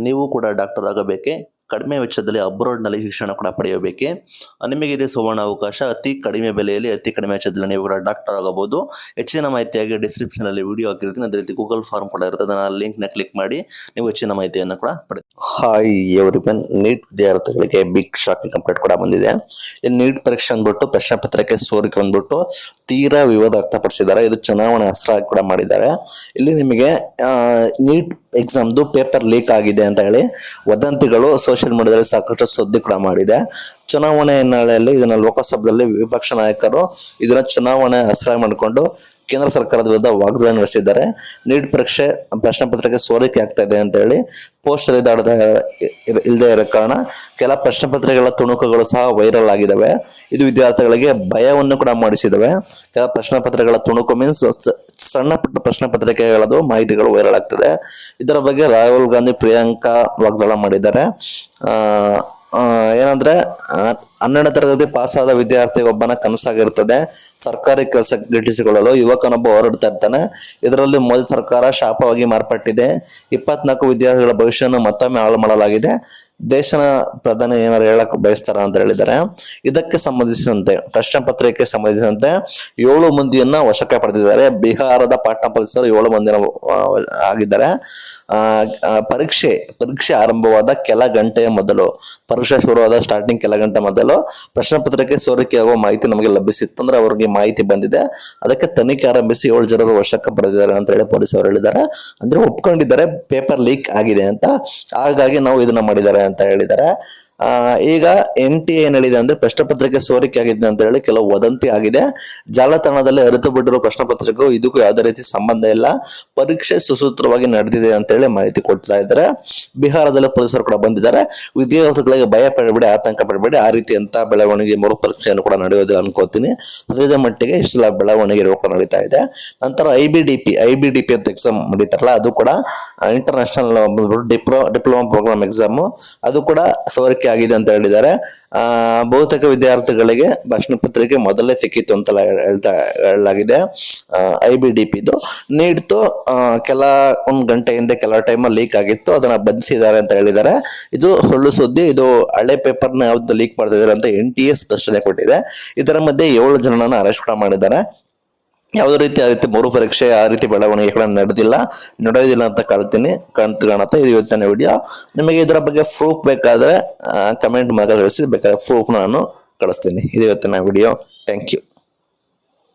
ನೀವು ಕೂಡ ಡಾಕ್ಟರ್ ಆಗಬೇಕೆ? ಕಡಿಮೆ ವೆಚ್ಚದಲ್ಲಿ ಅಬ್ರಾಡ್ನಲ್ಲಿ ಶಿಕ್ಷಣ ಕೂಡ ಪಡೆಯಬೇಕೆ? ನಿಮಗೆ ಇದೆ ಸುವರ್ಣ ಅವಕಾಶ. ಅತಿ ಕಡಿಮೆ ಬೆಲೆಯಲ್ಲಿ ಅತಿ ಕಡಿಮೆ ವೆಚ್ಚದಲ್ಲಿ ನೀವು ಕೂಡ ಡಾಕ್ಟರ್ ಆಗಬಹುದು. ಹೆಚ್ಚಿನ ಮಾಹಿತಿಯಾಗಿ ಡಿಸ್ಕ್ರಿಪ್ಷನಲ್ಲಿ ವಿಡಿಯೋ ಹಾಕಿರ್ತೀನಿ. ಅದೇ ರೀತಿ ಗೂಗಲ್ ಫಾರ್ಮ್ ಕೂಡ ಇರುತ್ತೆ. ಅದನ್ನು ಲಿಂಕ್ನ ಕ್ಲಿಕ್ ಮಾಡಿ ನೀವು ಹೆಚ್ಚಿನ ಮಾಹಿತಿಯನ್ನು ಕೂಡ ಪಡೆದು. ಹಾಯ್ ಎವ್ರಿವನ್, ನೀಟ್ ವಿದ್ಯಾರ್ಥಿಗಳಿಗೆ ಬಿಗ್ ಶಾಕಿಂಗ್ ಕಂಪ್ಲೇಂಟ್ ಕೂಡ ಬಂದಿದೆ. ಈ ನೀಟ್ ಪರೀಕ್ಷೆ ಅಂದ್ಬಿಟ್ಟು ಪ್ರಶ್ನೆ ಪತ್ರಿಕೆ ಸೋರಿಕೆ ಅಂದ್ಬಿಟ್ಟು ತೀರಾ ವಿವಾದ ವ್ಯಕ್ತಪಡಿಸಿದ್ದಾರೆ. ಇದು ಚುನಾವಣೆ ಅಸ್ತ್ರ ಕೂಡ ಮಾಡಿದ್ದಾರೆ. ಇಲ್ಲಿ ನಿಮಗೆ ನೀಟ್ ಎಕ್ಸಾಮ್ದು ಪೇಪರ್ ಲೀಕ್ ಆಗಿದೆ ಅಂತ ಹೇಳಿ ವದಂತಿಗಳು ಸೋಷಿಯಲ್ ಮೀಡಿಯಾದಲ್ಲಿ ಸಾಕಷ್ಟು ಸುದ್ದಿ ಕೂಡ ಮಾಡಿದೆ. ಚುನಾವಣೆ ಹಿನ್ನೆಲೆಯಲ್ಲಿ ಇದನ್ನ ಲೋಕಸಭೆಯಲ್ಲಿ ವಿಪಕ್ಷ ನಾಯಕರು ಇದನ್ನ ಚುನಾವಣೆ ಅಸ್ತ್ರ ಮಾಡಿಕೊಂಡು ಕೇಂದ್ರ ಸರ್ಕಾರದ ವಿರುದ್ಧ ವಾಗ್ದಾಳಿ ನಡೆಸಿದ್ದಾರೆ. ನೀಟ್ ಪರೀಕ್ಷೆ ಪ್ರಶ್ನೆ ಪತ್ರಿಕೆ ಸೋರಿಕೆ ಆಗ್ತಾ ಇದೆ ಅಂತ ಹೇಳಿ ಪೋಸ್ಟ್ ಇಲ್ಲದೆ ಇರೋ ಕಾರಣ ಕೆಲ ಪ್ರಶ್ನೆ ಪತ್ರಿಕೆಗಳ ತುಣುಕುಗಳು ಸಹ ವೈರಲ್ ಆಗಿದ್ದಾವೆ. ಇದು ವಿದ್ಯಾರ್ಥಿಗಳಿಗೆ ಭಯವನ್ನು ಕೂಡ ಮಾಡಿಸಿದವೆ. ಕೆಲ ಪ್ರಶ್ನೆ ಪತ್ರಿಕೆಗಳ ತುಣುಕು ಮೀನ್ಸ್ ಸಣ್ಣ ಪುಟ್ಟ ಪ್ರಶ್ನೆ ಪತ್ರಿಕೆಗಳದು ಮಾಹಿತಿಗಳು ವೈರಲ್ ಆಗ್ತದೆ. ಇದರ ಬಗ್ಗೆ ರಾಹುಲ್ ಗಾಂಧಿ ಪ್ರಿಯಾಂಕಾ ವಾಗ್ದಾಳಿ ಮಾಡಿದ್ದಾರೆ. ಏನಂದ್ರೆ 12ನೇ ತರಗತಿ ಪಾಸ್ ಆದ ವಿದ್ಯಾರ್ಥಿ ಒಬ್ಬನ ಕನಸಾಗಿರ್ತದೆ ಸರ್ಕಾರಿ ಕೆಲಸ ಗಿಟ್ಟಿಸಿಕೊಳ್ಳಲು. ಯುವಕನೊಬ್ಬ ಹೊರಡ್ತಾ ಇರ್ತಾನೆ. ಇದರಲ್ಲಿ ಮೋದಿ ಸರ್ಕಾರ ಶಾಪವಾಗಿ ಮಾರ್ಪಟ್ಟಿದೆ. 24 ವಿದ್ಯಾರ್ಥಿಗಳ ಭವಿಷ್ಯವನ್ನು ಮತ್ತೊಮ್ಮೆ ಹಾಳು ಮಾಡಲಾಗಿದೆ. ದೇಶನ ಪ್ರಧಾನಿ ಏನಾರು ಹೇಳಕ್ ಬಯಸ್ತಾರ ಅಂತ ಹೇಳಿದ್ದಾರೆ. ಇದಕ್ಕೆ ಸಂಬಂಧಿಸಿದಂತೆ ಪ್ರಶ್ನೆ ಪತ್ರಿಕೆ ಸಂಬಂಧಿಸಿದಂತೆ 7 ಮಂದಿಯನ್ನ ವಶಕ್ಕೆ ಪಡೆದಿದ್ದಾರೆ. ಬಿಹಾರದ ಪಾಟ್ನಾ ಪೊಲೀಸರು 7 ಮಂದಿನ ಆಗಿದ್ದಾರೆ. ಪರೀಕ್ಷೆ ಆರಂಭವಾದ ಕೆಲ ಗಂಟೆಯ ಮೊದಲು, ಪರೀಕ್ಷೆ ಶುರುವಾದ ಸ್ಟಾರ್ಟಿಂಗ್ ಕೆಲ ಗಂಟೆ ಮೊದಲು ಪ್ರಶ್ನೆ ಪತ್ರಿಕೆ ಸೋರಿಕೆ ಆಗುವ ಮಾಹಿತಿ ನಮಗೆ ಲಭಿಸಿತ್ತು. ಅಂದ್ರೆ ಅವ್ರಿಗೆ ಮಾಹಿತಿ ಬಂದಿದೆ. ಅದಕ್ಕೆ ತನಿಖೆ ಆರಂಭಿಸಿ 7 ಜನರು ವಶಕ್ಕೆ ಪಡೆದಿದ್ದಾರೆ ಅಂತ ಹೇಳಿ ಪೊಲೀಸರು ಹೇಳಿದ್ದಾರೆ. ಅಂದ್ರೆ ಒಪ್ಕೊಂಡಿದ್ದಾರೆ ಪೇಪರ್ ಲೀಕ್ ಆಗಿದೆ ಅಂತ, ಹಾಗಾಗಿ ನಾವು ಇದನ್ನ ಮಾಡಿದ್ದಾರೆ ಅಂತ ಹೇಳಿದ್ದಾರೆ. ಈಗ NTA ಏನ್ ಹೇಳಿದೆ ಅಂದ್ರೆ ಪ್ರಶ್ನೆ ಪತ್ರಿಕೆ ಸೋರಿಕೆ ಆಗಿದೆ ಅಂತ ಹೇಳಿ ಕೆಲವು ವದಂತಿ ಆಗಿದೆ. ಜಾಲತಾಣದಲ್ಲಿ ಅರಿತು ಬಿಟ್ಟಿರುವ ಪ್ರಶ್ನೆ ಪತ್ರಿಕೆಗೂ ಇದಕ್ಕೂ ಯಾವುದೇ ರೀತಿ ಸಂಬಂಧ ಇಲ್ಲ. ಪರೀಕ್ಷೆ ಸುಸೂತ್ರವಾಗಿ ನಡೆದಿದೆ ಅಂತ ಹೇಳಿ ಮಾಹಿತಿ ಕೊಡ್ತಾ ಇದ್ದಾರೆ. ಬಿಹಾರದಲ್ಲಿ ಪೊಲೀಸರು ಕೂಡ ಬಂದಿದ್ದಾರೆ. ವಿದ್ಯಾರ್ಥಿಗಳಿಗೆ ಭಯ ಪಡಬೇಡಿ, ಆತಂಕ ಪಡಬೇಡಿ. ಆ ರೀತಿ ಅಂತ ಬೆಳವಣಿಗೆ ಮರು ಪರೀಕ್ಷೆಯನ್ನು ಕೂಡ ನಡೆಯೋದಿಲ್ಲ ಅನ್ಕೋತೀನಿ. ಸದ್ಯದ ಮಟ್ಟಿಗೆ ಇಷ್ಟೆಲ್ಲ ಬೆಳವಣಿಗೆ ಕೂಡ ನಡೀತಾ ಇದೆ. ನಂತರ IBDP ಅಂತ ಎಕ್ಸಾಮ್ ನಡೀತಾರಲ್ಲ, ಅದು ಕೂಡ ಇಂಟರ್ನ್ಯಾಷನಲ್ ಡಿಪ್ಲೊಮಾ ಪ್ರೋಗ್ರಾಮ್ ಎಕ್ಸಾಮ್, ಅದು ಕೂಡ ಸೋರಿಕೆ ಆಗಿದೆ ಅಂತ ಹೇಳಿದ್ದಾರೆ. ಬಹುತೇಕ ವಿದ್ಯಾರ್ಥಿಗಳಿಗೆ ಪ್ರಶ್ನೆ ಪತ್ರಿಕೆ ಮೊದಲೇ ಸಿಕ್ಕಿತ್ತು ಅಂತ ಹೇಳಲಾಗಿದೆ. IBDPದು ನೀಡ್ತು ಒಂದು ಗಂಟೆ ಹಿಂದೆ ಕೆಲ ಟೈಮಲ್ಲಿ ಲೀಕ್ ಆಗಿತ್ತು, ಅದನ್ನ ಬಂಧಿಸಿದ್ದಾರೆ ಅಂತ ಹೇಳಿದ್ದಾರೆ. ಇದು ಸುಳ್ಳು ಸುದ್ದಿ. ಇದು ಹಳೆ ಪೇಪರ್ನ ಯಾವ್ದು ಲೀಕ್ ಮಾಡ್ತಿದ್ದಾರೆ ಅಂತ NTA ಸ್ಪಷ್ಟನೆ ಕೊಟ್ಟಿದೆ. ಇದರ ಮಧ್ಯೆ 7 ಜನರನ್ನ ಅರೆಸ್ಟ್ ಕೂಡ ಮಾಡಿದ್ದಾರೆ. ಯಾವುದೇ ರೀತಿ ಮರು ಪರೀಕ್ಷೆ ಆ ರೀತಿ ಬೆಳವಣಿಗೆ ನಡೆಯೋದಿಲ್ಲ ಅಂತ ಕಾಣುತ್ತೆ. ಇದು ಇವತ್ತಿನ ವಿಡಿಯೋ. ನಿಮಗೆ ಇದರ ಬಗ್ಗೆ ಪ್ರೂಫ್ ಬೇಕಾದ್ರೆ ಕಮೆಂಟ್ ಮೂಲಕ ತಿಳಿಸಿ, ಬೇಕಾದ್ರೆ ಪ್ರೂಫ್ ನಾನು ಕಳಿಸ್ತೀನಿ. ಇದು ಇವತ್ತಿನ ವಿಡಿಯೋ. Thank you.